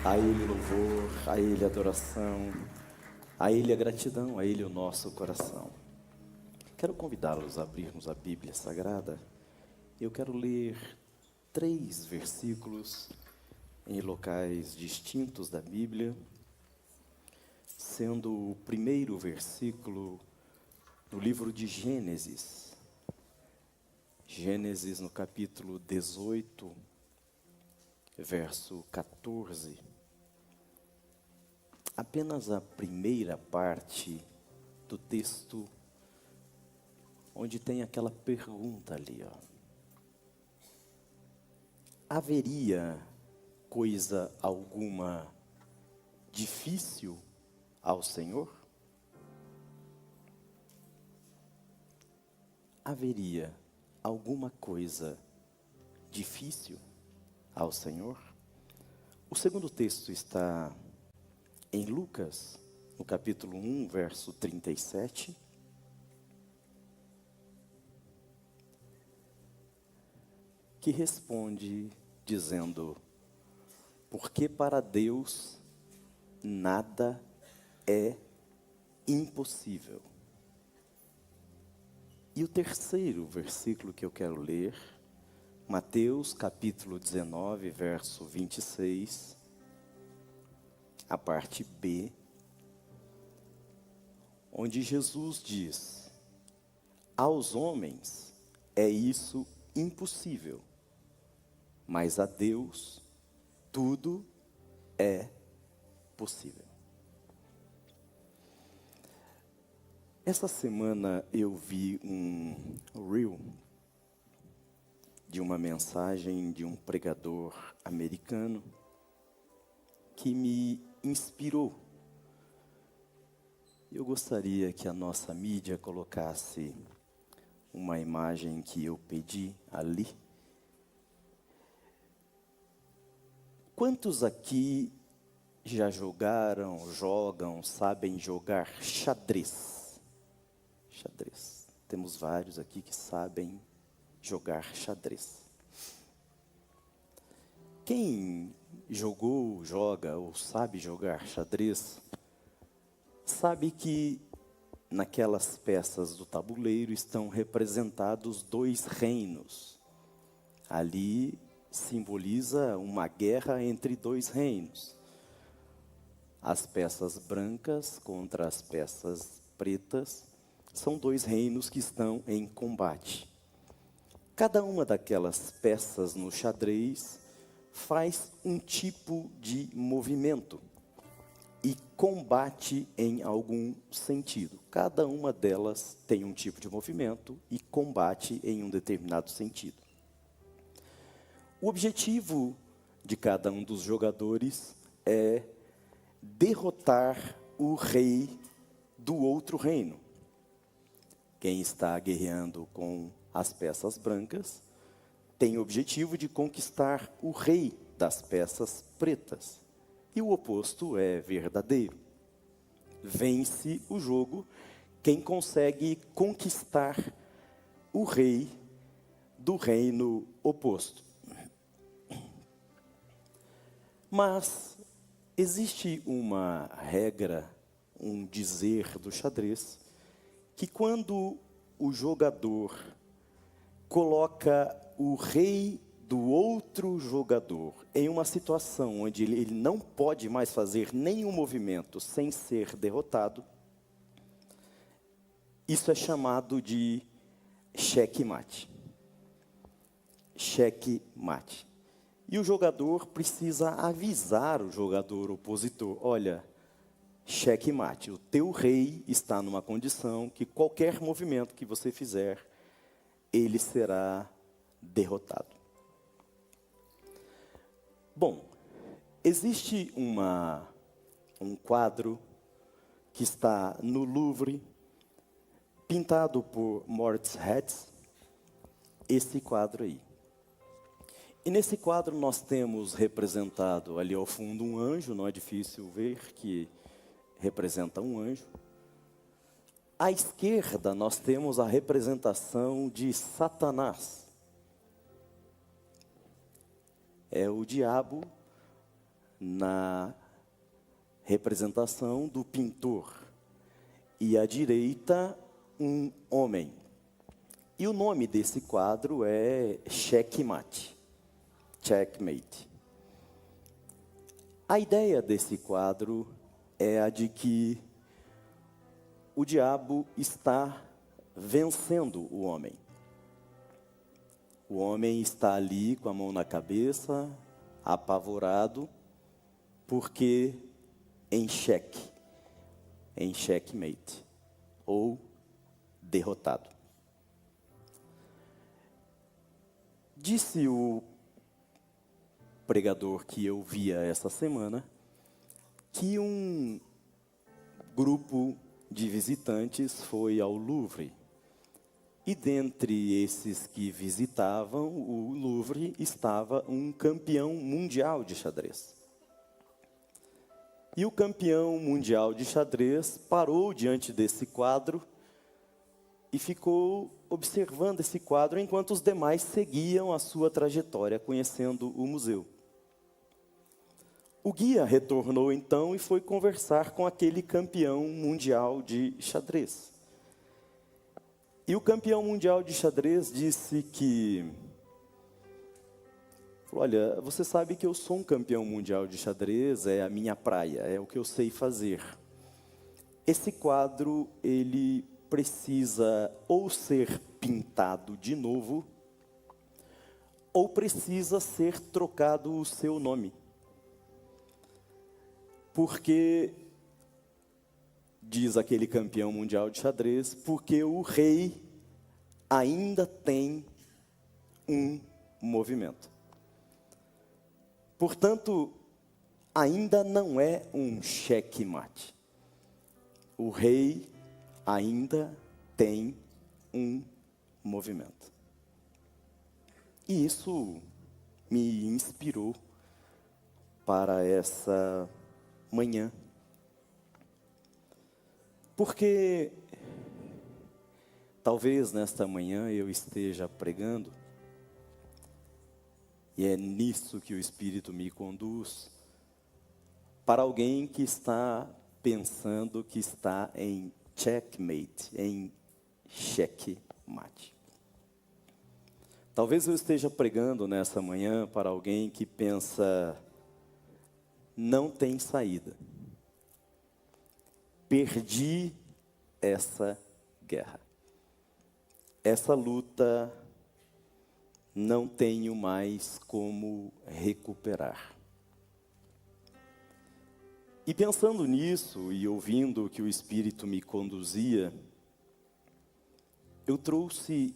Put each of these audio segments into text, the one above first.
A Ele o louvor, a Ele a adoração, a Ele a gratidão, a Ele o nosso coração. Quero convidá-los a abrirmos a Bíblia Sagrada. Eu quero ler 3 versículos em locais distintos da Bíblia, sendo o primeiro versículo do livro de Gênesis. Gênesis no capítulo 18, verso 14. Apenas a primeira parte do texto, onde tem aquela pergunta ali, ó. Haveria coisa alguma difícil ao Senhor? Haveria alguma coisa difícil ao Senhor? O segundo texto está em Lucas, no capítulo 1, verso 37. Que responde dizendo: porque para Deus nada é impossível. E o terceiro versículo que eu quero ler, Mateus capítulo 19, verso 26, a parte B, onde Jesus diz: aos homens é isso impossível, mas a Deus tudo é possível. Essa semana eu vi um reel de uma mensagem de um pregador americano que me inspirou. Eu gostaria que a nossa mídia colocasse uma imagem que eu pedi ali. Quantos aqui já jogaram, jogam, sabem jogar xadrez? Xadrez. Temos vários aqui que sabem jogar xadrez. Quem jogou, joga ou sabe jogar xadrez, sabe que naquelas peças do tabuleiro estão representados 2 reinos. Ali simboliza uma guerra entre 2 reinos. As peças brancas contra as peças pretas são 2 reinos que estão em combate. Cada uma daquelas peças no xadrez faz um tipo de movimento e combate em algum sentido. Cada uma delas tem um tipo de movimento e combate em um determinado sentido. O objetivo de cada um dos jogadores é derrotar o rei do outro reino. Quem está guerreando com as peças brancas tem o objetivo de conquistar o rei das peças pretas. E o oposto é verdadeiro. Vence o jogo quem consegue conquistar o rei do reino oposto. Mas existe uma regra, um dizer do xadrez, que quando o jogador coloca o rei do outro jogador em uma situação onde ele não pode mais fazer nenhum movimento sem ser derrotado, isso é chamado de xeque-mate. Xeque-mate. E o jogador precisa avisar o jogador opositor: olha, xeque-mate, o teu rei está numa condição que qualquer movimento que você fizer, ele será derrotado. Bom, existe um quadro que está no Louvre, pintado por Moritz Hetz, esse quadro aí. E nesse quadro nós temos representado ali ao fundo um anjo, não é difícil ver que representa um anjo. À esquerda nós temos a representação de Satanás. É o diabo na representação do pintor. E à direita, um homem. E o nome desse quadro é Checkmate. Checkmate. A ideia desse quadro é a de que o diabo está vencendo o homem. O homem está ali com a mão na cabeça, apavorado, porque em checkmate, ou derrotado. Disse o pregador que eu via essa semana que um grupo de visitantes foi ao Louvre. E dentre esses que visitavam o Louvre estava um campeão mundial de xadrez. E o campeão mundial de xadrez parou diante desse quadro e ficou observando esse quadro enquanto os demais seguiam a sua trajetória, conhecendo o museu. O guia retornou então e foi conversar com aquele campeão mundial de xadrez. E o campeão mundial de xadrez disse que... Olha, você sabe que eu sou um campeão mundial de xadrez, é a minha praia, é o que eu sei fazer. Esse quadro, ele precisa ou ser pintado de novo, ou precisa ser trocado o seu nome. Porque, diz aquele campeão mundial de xadrez, porque o rei ainda tem um movimento. Portanto, ainda não é um checkmate. O rei ainda tem um movimento. E isso me inspirou para essa manhã. Porque talvez nesta manhã eu esteja pregando, e é nisso que o Espírito me conduz, para alguém que está pensando que está em checkmate, em checkmate. Talvez eu esteja pregando nessa manhã para alguém que pensa, não tem saída. Perdi essa guerra. Essa luta não tenho mais como recuperar. E pensando nisso e ouvindo que o Espírito me conduzia, eu trouxe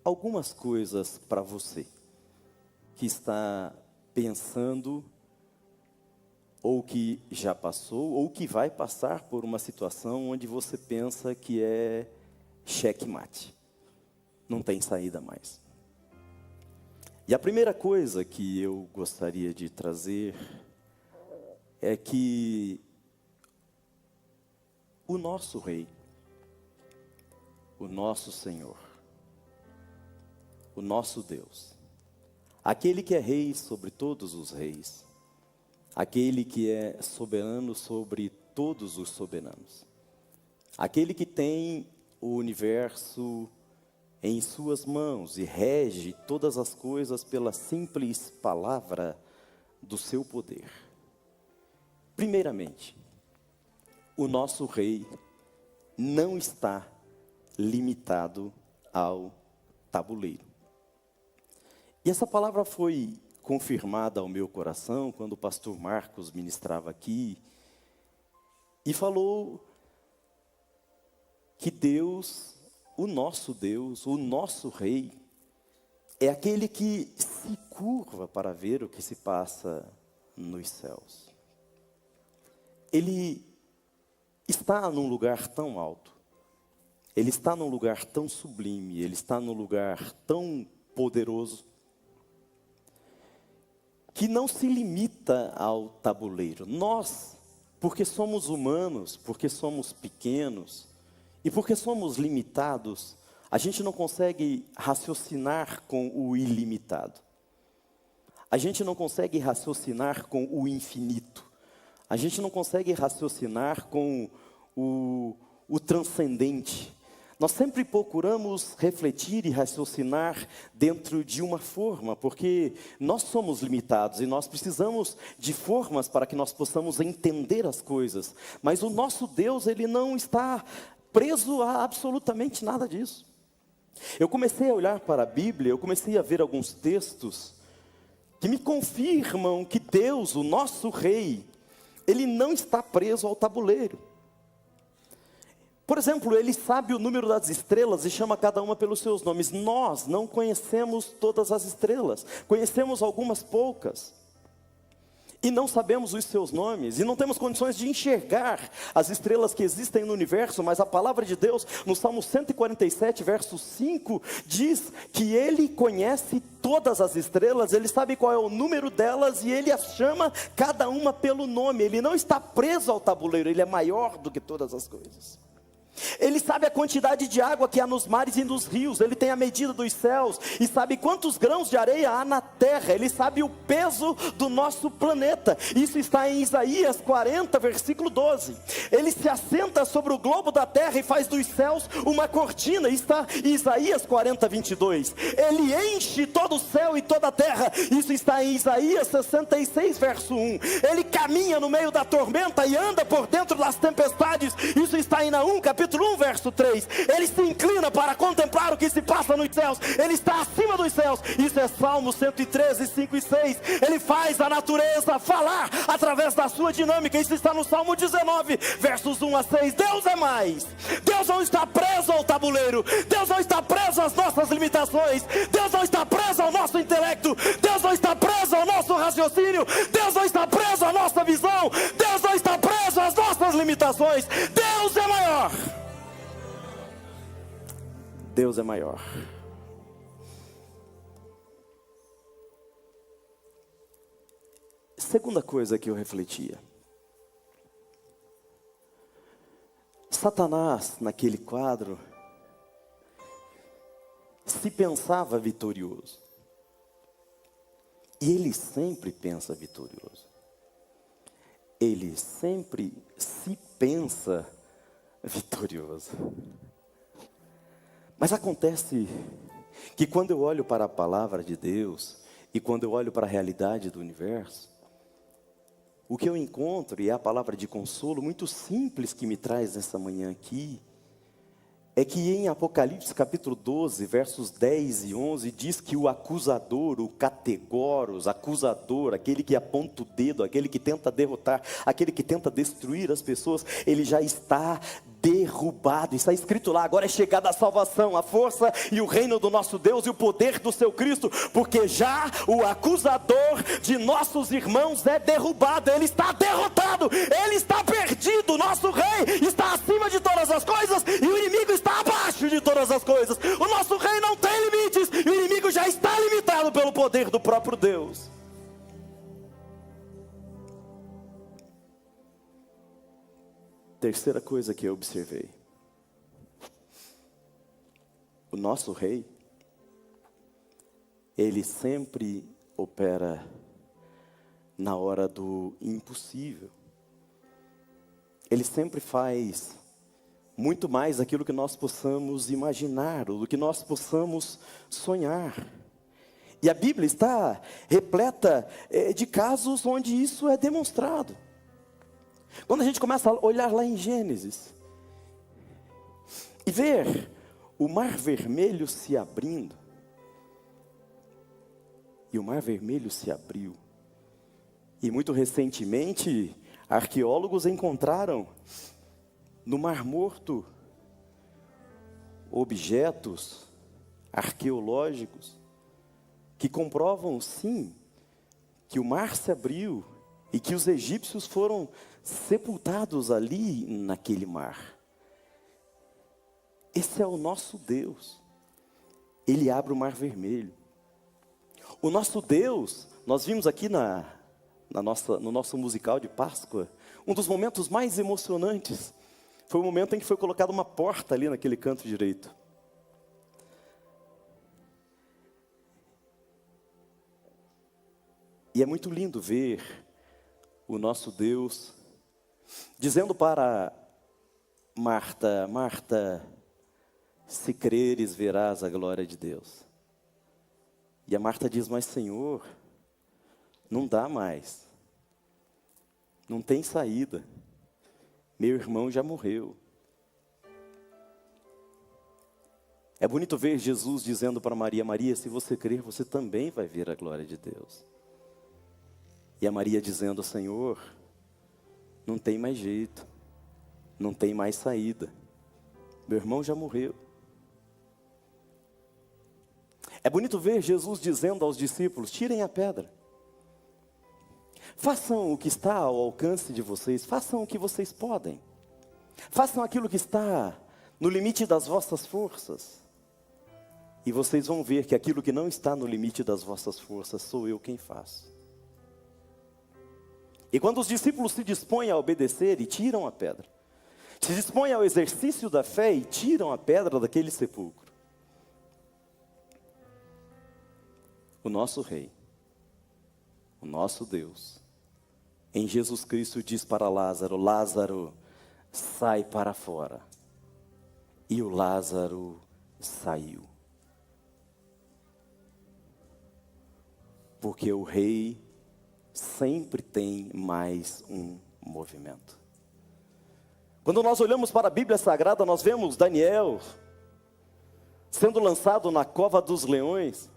algumas coisas para você que está pensando ou que já passou, ou que vai passar por uma situação onde você pensa que é checkmate. Não tem saída mais. E a primeira coisa que eu gostaria de trazer é que o nosso Rei, o nosso Senhor, o nosso Deus, aquele que é Rei sobre todos os reis, aquele que é soberano sobre todos os soberanos, aquele que tem o universo em suas mãos e rege todas as coisas pela simples palavra do seu poder. Primeiramente, o nosso Rei não está limitado ao tabuleiro. E essa palavra foi confirmada ao meu coração quando o pastor Marcos ministrava aqui e falou que Deus, o nosso Rei, é aquele que se curva para ver o que se passa nos céus. Ele está num lugar tão alto, ele está num lugar tão sublime, ele está num lugar tão poderoso, que não se limita ao tabuleiro. Nós, porque somos humanos, porque somos pequenos, e porque somos limitados, a gente não consegue raciocinar com o ilimitado. A gente não consegue raciocinar com o infinito. A gente não consegue raciocinar com o transcendente. Nós sempre procuramos refletir e raciocinar dentro de uma forma, porque nós somos limitados e nós precisamos de formas para que nós possamos entender as coisas. Mas o nosso Deus, Ele não está preso a absolutamente nada disso. Eu comecei a olhar para a Bíblia, eu comecei a ver alguns textos que me confirmam que Deus, o nosso Rei, Ele não está preso ao tabuleiro. Por exemplo, Ele sabe o número das estrelas e chama cada uma pelos seus nomes. Nós não conhecemos todas as estrelas, conhecemos algumas poucas. E não sabemos os seus nomes, e não temos condições de enxergar as estrelas que existem no universo, mas a palavra de Deus, no Salmo 147, verso 5, diz que Ele conhece todas as estrelas, Ele sabe qual é o número delas, e Ele as chama cada uma pelo nome. Ele não está preso ao tabuleiro, Ele é maior do que todas as coisas. Ele sabe a quantidade de água que há nos mares e nos rios. Ele tem a medida dos céus e sabe quantos grãos de areia há na terra. Ele sabe o peso do nosso planeta. Isso está em Isaías 40, versículo 12. Ele se assenta sobre o globo da terra e faz dos céus uma cortina. Está em Isaías 40, 22. Ele enche todo o céu e toda a terra. Isso está em Isaías 66, verso 1. Ele caminha no meio da tormenta e anda por dentro das tempestades. Isso está em Naum, capítulo 1, verso 3, ele se inclina para contemplar o que se passa nos céus, ele está acima dos céus. Isso é Salmo 113, 5 e 6, ele faz a natureza falar através da sua dinâmica. Isso está no Salmo 19, versos 1 a 6, Deus é mais, Deus não está preso ao tabuleiro, Deus não está preso às nossas limitações, Deus não está preso ao nosso intelecto, Deus não está preso ao nosso raciocínio, Deus não está preso à nossa visão, Deus não está preso às nossas limitações. Deus é maior. Deus é maior. Segunda coisa que eu refletia. Satanás, naquele quadro, se pensava vitorioso. E ele sempre pensa vitorioso. Ele sempre se pensa vitorioso. Mas acontece que quando eu olho para a palavra de Deus e quando eu olho para a realidade do universo, o que eu encontro, e é a palavra de consolo muito simples que me traz nessa manhã aqui, é que em Apocalipse capítulo 12, versos 10 e 11, diz que o acusador, o categoros, acusador, aquele que aponta o dedo, aquele que tenta derrotar, aquele que tenta destruir as pessoas, ele já está derrubado. Está escrito lá, agora é chegada a salvação, a força e o reino do nosso Deus e o poder do seu Cristo, porque já o acusador de nossos irmãos é derrubado, ele está derrotado, ele está perdido. Nosso rei está acima de todas as coisas e o inimigo está abaixo de todas as coisas. O nosso rei não tem limites e o inimigo já está limitado pelo poder do próprio Deus. Terceira coisa que eu observei. O nosso rei, ele sempre opera na hora do impossível. Ele sempre faz muito mais daquilo que nós possamos imaginar, ou do que nós possamos sonhar. E a Bíblia está repleta de casos onde isso é demonstrado. Quando a gente começa a olhar lá em Gênesis e ver o mar vermelho se abrindo, e o mar vermelho se abriu, e muito recentemente arqueólogos encontraram no Mar Morto objetos arqueológicos que comprovam sim que o mar se abriu e que os egípcios foram sepultados ali naquele mar. Esse é o nosso Deus. Ele abre o mar vermelho. O nosso Deus, nós vimos aqui no nosso musical de Páscoa, um dos momentos mais emocionantes foi o momento em que foi colocada uma porta ali naquele canto direito. E é muito lindo ver o nosso Deus dizendo para Marta: Marta, se creres, verás a glória de Deus. E a Marta diz: mas Senhor, não dá mais. Não tem saída. Meu irmão já morreu. É bonito ver Jesus dizendo para Maria: Maria, se você crer, você também vai ver a glória de Deus. E a Maria dizendo: Senhor, não tem mais jeito. Não tem mais saída. Meu irmão já morreu. É bonito ver Jesus dizendo aos discípulos: tirem a pedra. Façam o que está ao alcance de vocês. Façam o que vocês podem. Façam aquilo que está no limite das vossas forças. E vocês vão ver que aquilo que não está no limite das vossas forças, sou eu quem faço. E quando os discípulos se dispõem a obedecer e tiram a pedra, se dispõem ao exercício da fé e tiram a pedra daquele sepulcro, o nosso Rei, o nosso Deus, em Jesus Cristo diz para Lázaro: Lázaro, sai para fora. E o Lázaro saiu. Porque o Rei sempre tem mais um movimento. Quando nós olhamos para a Bíblia Sagrada, nós vemos Daniel sendo lançado na cova dos leões.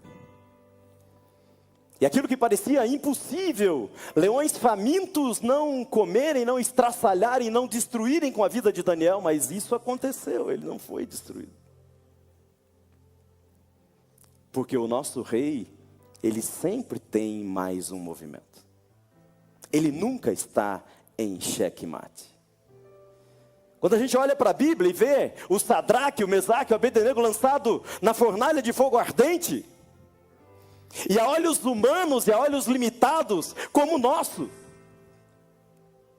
E aquilo que parecia impossível, leões famintos não comerem, não estraçalharem, não destruírem com a vida de Daniel, mas isso aconteceu, ele não foi destruído. Porque o nosso Rei, ele sempre tem mais um movimento. Ele nunca está em xeque-mate. Quando a gente olha para a Bíblia e vê o Sadraque, o Mesaque, o Abednego lançado na fornalha de fogo ardente, e a olhos humanos e a olhos limitados como o nosso,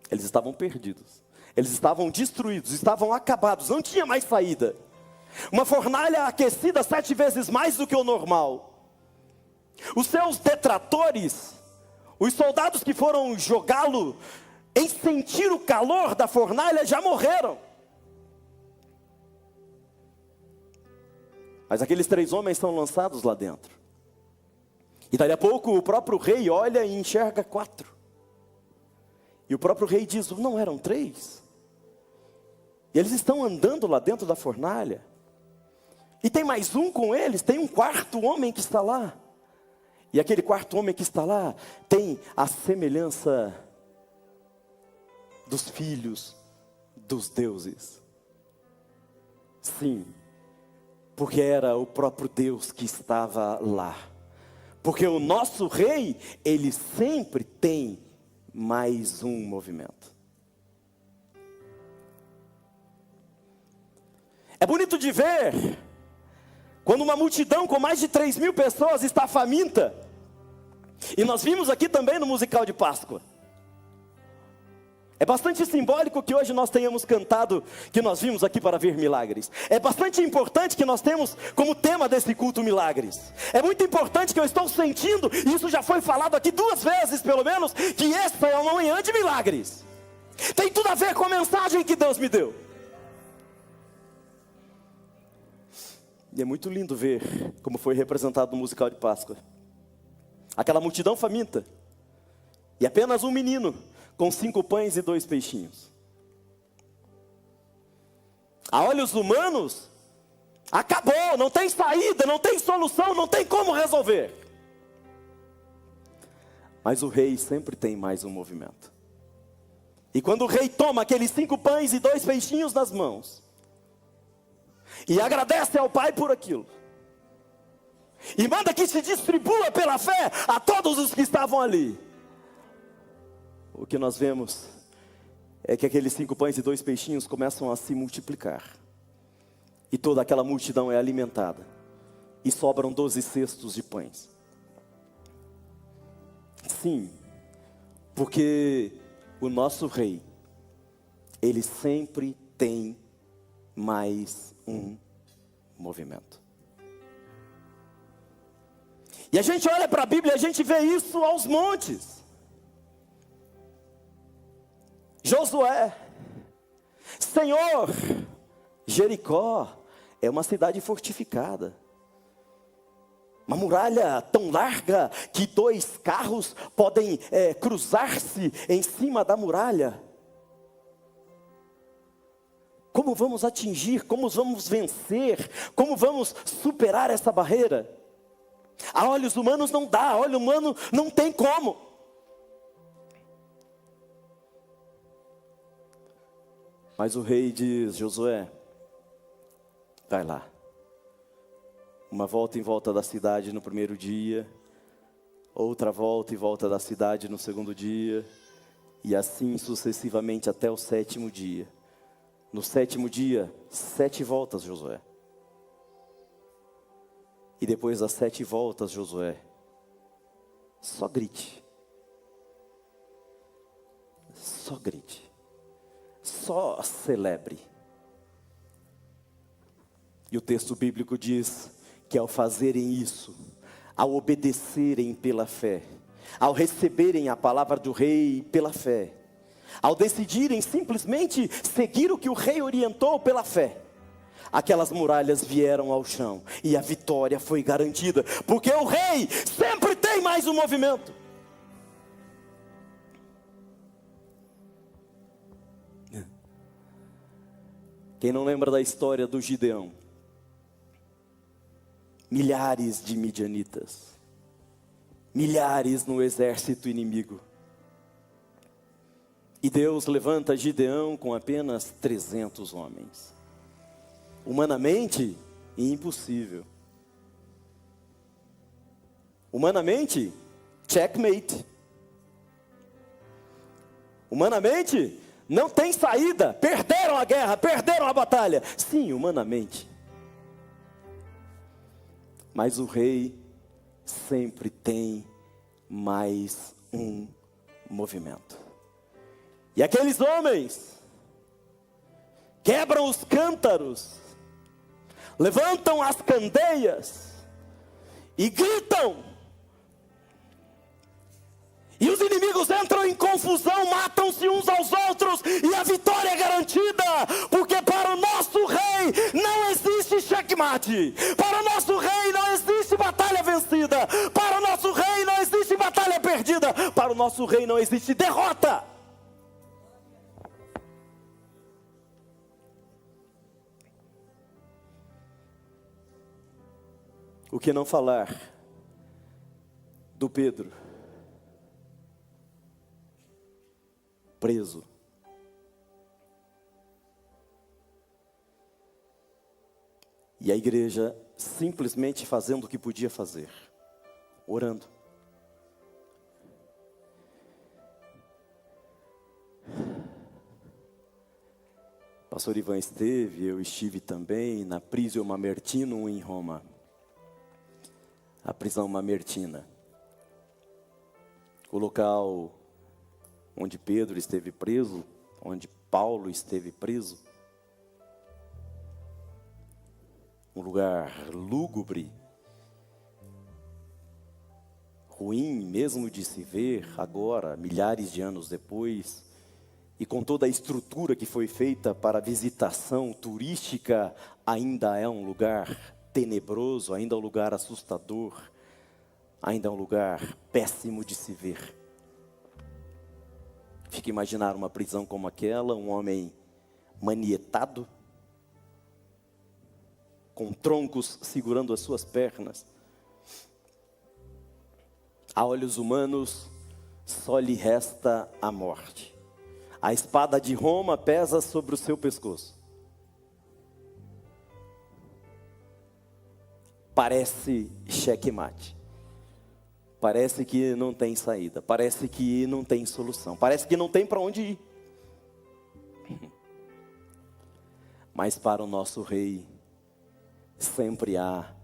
eles estavam perdidos, eles estavam destruídos, estavam acabados, não tinha mais saída. Uma fornalha aquecida 7 vezes mais do que o normal. Os seus detratores, os soldados que foram jogá-lo em sentir o calor da fornalha, já morreram. Mas aqueles 3 homens são lançados lá dentro. E dali a pouco o próprio rei olha e enxerga 4. E o próprio rei diz: não eram 3? E eles estão andando lá dentro da fornalha. E tem mais um com eles, tem um 4º homem que está lá. E aquele 4º homem que está lá tem a semelhança dos filhos dos deuses. Sim, porque era o próprio Deus que estava lá. Porque o nosso Rei, ele sempre tem mais um movimento. É bonito de ver quando uma multidão com mais de 3.000 pessoas está faminta. E nós vimos aqui também no musical de Páscoa. É bastante simbólico que hoje nós tenhamos cantado que nós vimos aqui para ver milagres. É bastante importante que nós temos como tema desse culto milagres. É muito importante que eu estou sentindo, e isso já foi falado aqui 2 vezes pelo menos, que esta é uma manhã de milagres. Tem tudo a ver com a mensagem que Deus me deu. E é muito lindo ver como foi representado no musical de Páscoa. Aquela multidão faminta. E apenas um menino com 5 pães e 2 peixinhos. A olhos humanos, acabou, não tem saída, não tem solução, não tem como resolver. Mas o rei sempre tem mais um movimento. E quando o rei toma aqueles 5 pães e 2 peixinhos nas mãos, e agradece ao Pai por aquilo, e manda que se distribua pela fé a todos os que estavam ali, o que nós vemos é que aqueles 5 pães e 2 peixinhos começam a se multiplicar. E toda aquela multidão é alimentada. E sobram 12 cestos de pães. Sim, porque o nosso rei, ele sempre tem mais um movimento. E a gente olha para a Bíblia e a gente vê isso aos montes. Josué, Senhor, Jericó é uma cidade fortificada. Uma muralha tão larga que 2 carros podem cruzar-se em cima da muralha. Como vamos atingir, como vamos vencer, como vamos superar essa barreira? A olhos humanos não dá, a olho humano não tem como. Mas o rei diz: Josué, vai lá. Uma volta em volta da cidade no primeiro dia, outra volta em volta da cidade no segundo dia, e assim sucessivamente até o 7º dia. No 7º dia, 7 voltas, Josué. E depois das 7 voltas, Josué, só grite. Só grite. Só celebre. E o texto bíblico diz que ao fazerem isso, ao obedecerem pela fé, ao receberem a palavra do rei pela fé, ao decidirem simplesmente seguir o que o rei orientou pela fé, aquelas muralhas vieram ao chão e a vitória foi garantida, porque o rei sempre tem mais um movimento. Quem não lembra da história do Gideão? Milhares de midianitas, milhares no exército inimigo. E Deus levanta Gideão com apenas 300 homens. Humanamente, impossível. Humanamente, checkmate. Humanamente, não tem saída. Perderam a guerra, perderam a batalha. Sim, humanamente. Mas o rei sempre tem mais um movimento. E aqueles homens quebram os cântaros, levantam as candeias e gritam. E os inimigos entram em confusão, matam-se uns aos outros e a vitória é garantida, porque para o nosso rei não existe checkmate, para o nosso rei não existe batalha vencida, para o nosso rei não existe batalha perdida, para o nosso rei não existe derrota. O que não falar do Pedro, preso. E a igreja simplesmente fazendo o que podia fazer, orando. Pastor Ivan esteve, eu estive também na Prisio Mamertino em Roma. A prisão mamertina. O local onde Pedro esteve preso, onde Paulo esteve preso. Um lugar lúgubre, ruim mesmo de se ver agora, milhares de anos depois, e com toda a estrutura que foi feita para a visitação turística, ainda é um lugar tenebroso, ainda é um lugar assustador, ainda é um lugar péssimo de se ver. Fica imaginar uma prisão como aquela, um homem manietado, com troncos segurando as suas pernas. A olhos humanos, só lhe resta a morte. A espada de Roma pesa sobre o seu pescoço. Parece checkmate. Parece que não tem saída. Parece que não tem solução. Parece que não tem para onde ir. Mas para o nosso rei, sempre há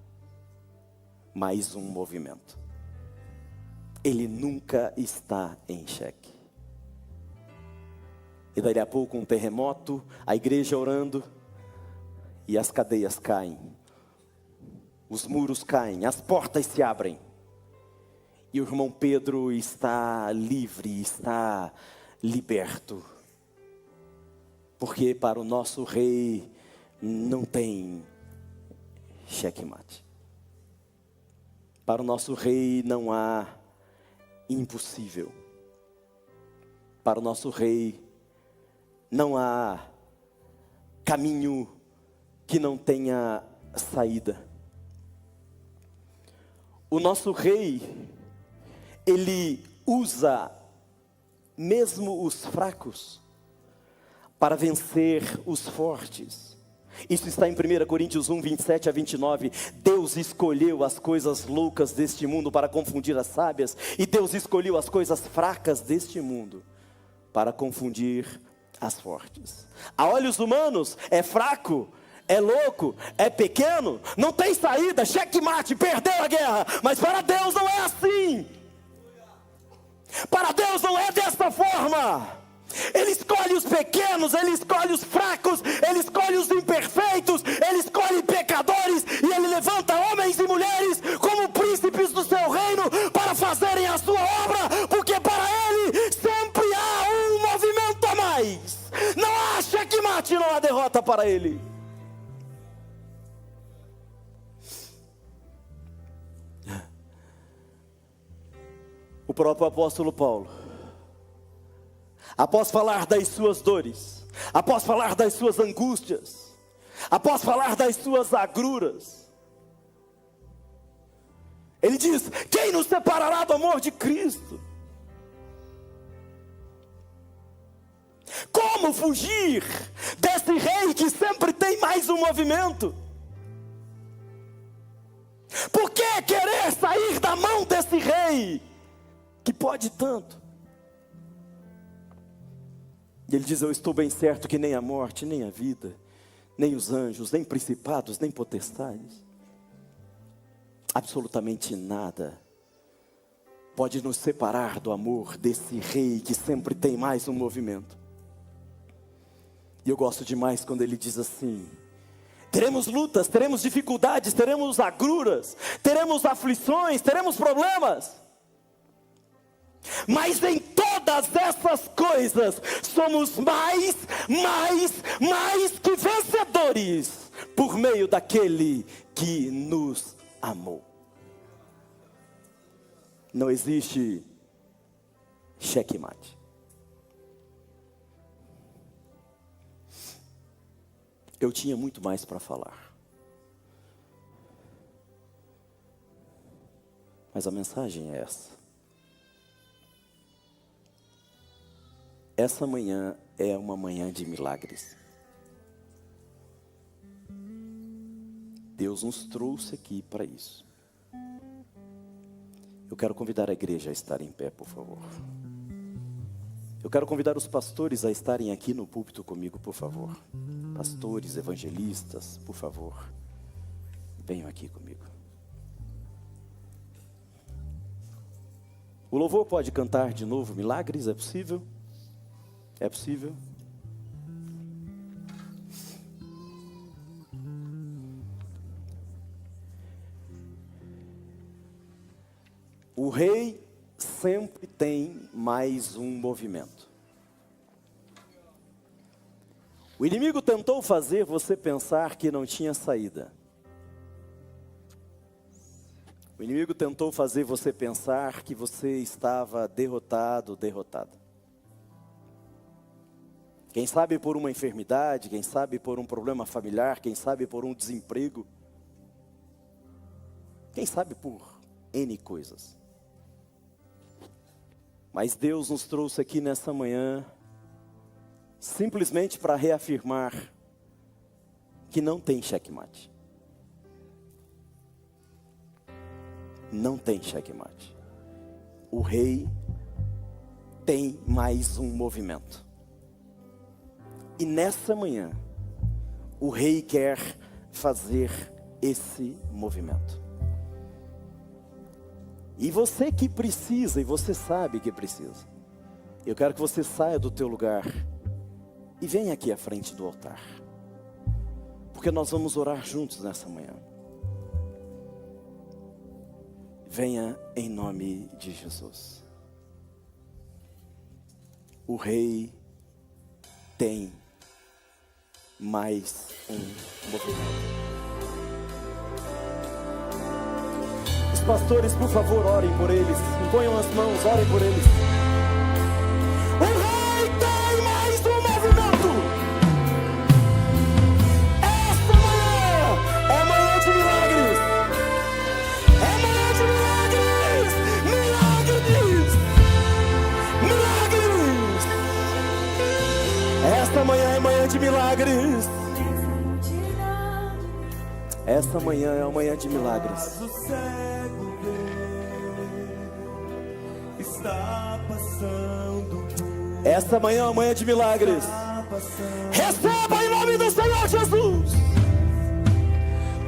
mais um movimento. Ele nunca está em xeque. E daí a pouco um terremoto, a igreja orando, e as cadeias caem. Os muros caem, as portas se abrem. E o irmão Pedro está livre, está liberto. Porque para o nosso rei não tem xeque-mate. Para o nosso rei não há impossível. Para o nosso rei não há caminho que não tenha saída. O nosso rei, ele usa mesmo os fracos para vencer os fortes. Isso está em 1 Coríntios 1, 27 a 29. Deus escolheu as coisas loucas deste mundo para confundir as sábias. E Deus escolheu as coisas fracas deste mundo para confundir as fortes. A olhos humanos é fraco, é louco, é pequeno, não tem saída, xeque-mate, perdeu a guerra. Mas para Deus não é assim. Para Deus não é dessa forma. Ele escolhe os pequenos, Ele escolhe os fracos, Ele escolhe os imperfeitos, Ele escolhe pecadores, e Ele levanta homens e mulheres como príncipes do seu reino para fazerem a sua obra, porque para Ele sempre há um movimento a mais. Não há xeque-mate, não há derrota para Ele. O próprio apóstolo Paulo, após falar das suas dores, após falar das suas angústias, após falar das suas agruras, ele diz: quem nos separará do amor de Cristo? Como fugir desse rei que sempre tem mais um movimento? Por que querer sair da mão desse rei que pode tanto? E ele diz: eu estou bem certo que nem a morte, nem a vida, nem os anjos, nem principados, nem potestades, absolutamente nada pode nos separar do amor desse rei que sempre tem mais um movimento. E eu gosto demais quando ele diz assim: teremos lutas, teremos dificuldades, teremos agruras, teremos aflições, teremos problemas, mas em todas essas coisas somos mais que vencedores por meio daquele que nos amou. Não existe xeque-mate. Eu tinha muito mais para falar, mas a mensagem é essa. Essa manhã é uma manhã de milagres. Deus nos trouxe aqui para isso. Eu quero convidar a igreja a estar em pé, por favor. Eu quero convidar os pastores a estarem aqui no púlpito comigo, por favor. Pastores, evangelistas, por favor, venham aqui comigo. O louvor pode cantar de novo milagres? É possível? É possível? O rei sempre tem mais um movimento. O inimigo tentou fazer você pensar que não tinha saída. O inimigo tentou fazer você pensar que você estava derrotado, derrotada. Quem sabe por uma enfermidade, quem sabe por um problema familiar, quem sabe por um desemprego. Quem sabe por N coisas. Mas Deus nos trouxe aqui nessa manhã simplesmente para reafirmar que não tem xeque-mate. Não tem xeque-mate. O rei tem mais um movimento. E nessa manhã, o rei quer fazer esse movimento. E você que precisa, e você sabe que precisa, eu quero que você saia do teu lugar e venha aqui à frente do altar, porque nós vamos orar juntos nessa manhã. Venha em nome de Jesus. O Rei tem mais um movimento. Os pastores, por favor, orem por eles. Imponham as mãos, orem por eles. O Rei tem mais um movimento. Esta manhã é manhã de milagres. É manhã de milagres. Milagres. Milagres. Esta manhã é manhã de milagres. Esta manhã é uma manhã de milagres. O cego vê, está passando. Esta manhã é uma manhã de milagres. Receba em nome do Senhor Jesus.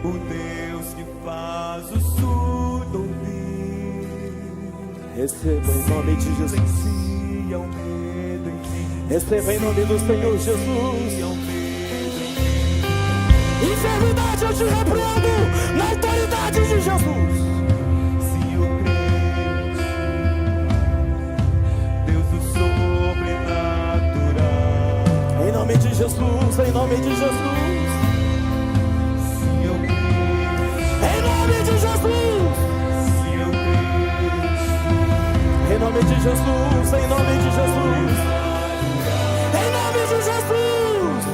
O Deus que faz o surdo ouvir. Receba em nome de Jesus. Silencia o medo em mim. Receba em nome do Senhor Jesus. Silencia o medo em mim. Enfermidade eu te repreendo na autoridade de Jesus. Se eu creio em ti, Deus do sobrenatural. Em nome de Jesus, em nome de Jesus. Se eu creio Em nome de Jesus. se eu creio Em nome de Jesus, em nome de Jesus. Em nome de Jesus.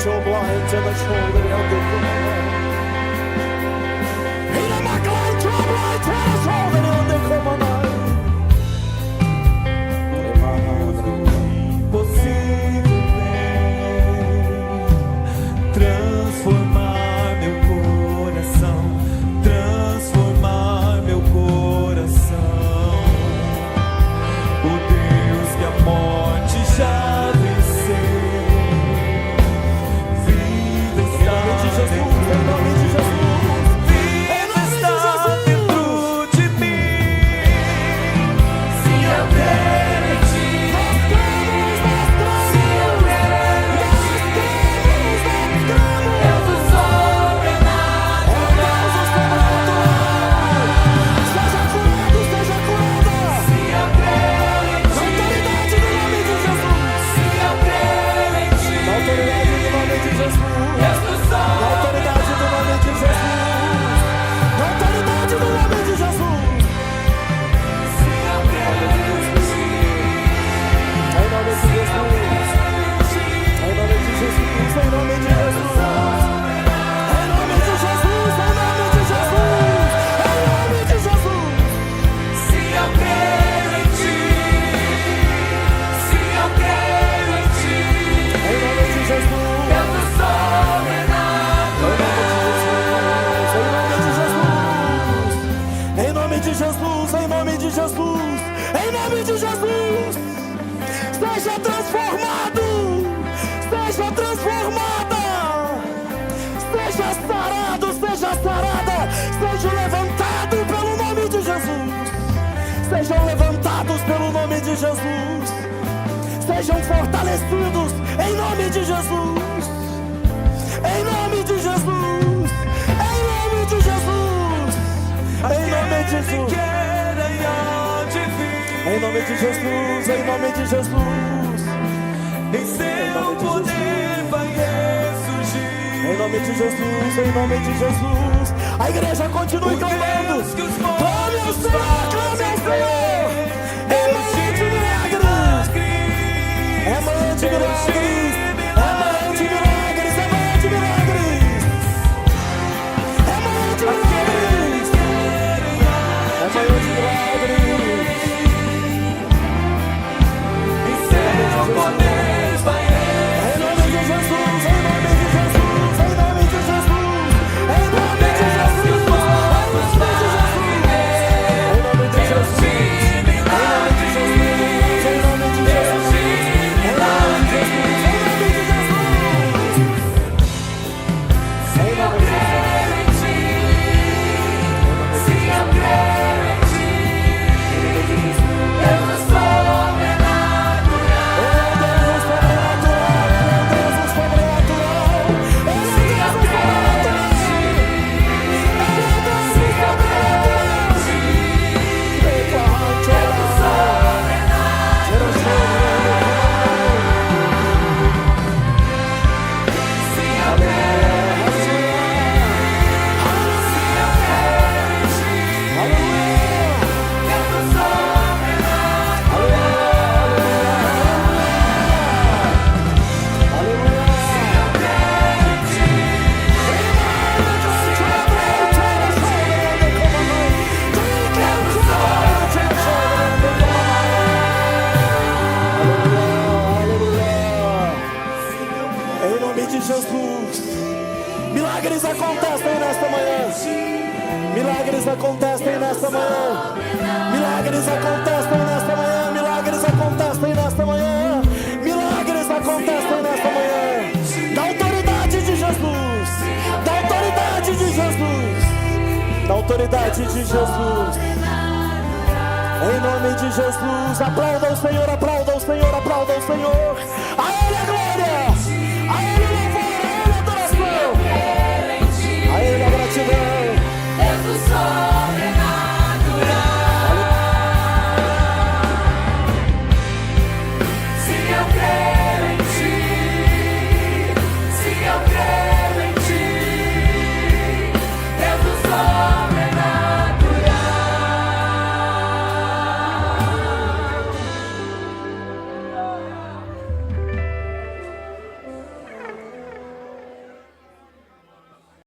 Your blind to the shoulder of the command. In a McLean, your blind to the shoulder of the command. impossível transformar meu coração, transformar meu coração. O Deus que a morte já venceu, vida está Jesus, em nome de Jesus. vida está dentro de mim. Se eu crer em ti, se eu crer em ti, Deus do sobrenatural. Seja curado, seja curada. Se eu crer em Na autoridade do nome de Jesus. se eu crer em ti, Na autoridade do nome de Jesus. Deus do Na autoridade do nome de Jesus. Na autoridade do nome de Jesus. se eu crer em ti, Em nome de Jesus. Em nome de Jesus. Em nome de Jesus. Em nome de Jesus. Em nome de Jesus. Em nome de Jesus. se eu crer em ti, se eu crer em ti, Em nome de Jesus. Deus do sobrenatural. Em nome de Jesus, em nome de Jesus, em nome de Jesus, seja transformado, seja transformada, seja sarado, seja sarada, seja levantado pelo nome de Jesus, sejam levantados pelo nome de Jesus, sejam fortalecidos em nome de Jesus, em nome de Jesus, em nome de Jesus. Em nome de Jesus, em nome de Jesus, em nome de Jesus, Em seu poder vai ressurgir. em nome de Jesus, em nome de Jesus. A igreja continue clamando. Deus que os Clame ao mortos Senhor, clame ao Senhor. É manhã de milagres, é manhã de milagres, é manhã de milagres, é manhã de milagres, é manhã de milagres, é manhã de milagres. Em seu poder vai Em nome de Jesus, em nome de Jesus, em nome de Jesus, em nome de Jesus. Milagres acontecem nesta manhã. Milagres acontecem nesta manhã. Milagres acontecem nesta manhã. Milagres acontecem nesta manhã. Da autoridade de Jesus. Da autoridade de Jesus. Da autoridade de Jesus. Em nome de Jesus. Aplauda o Senhor, aplauda o Senhor, aplauda o Senhor. A Ele a glória. A Ele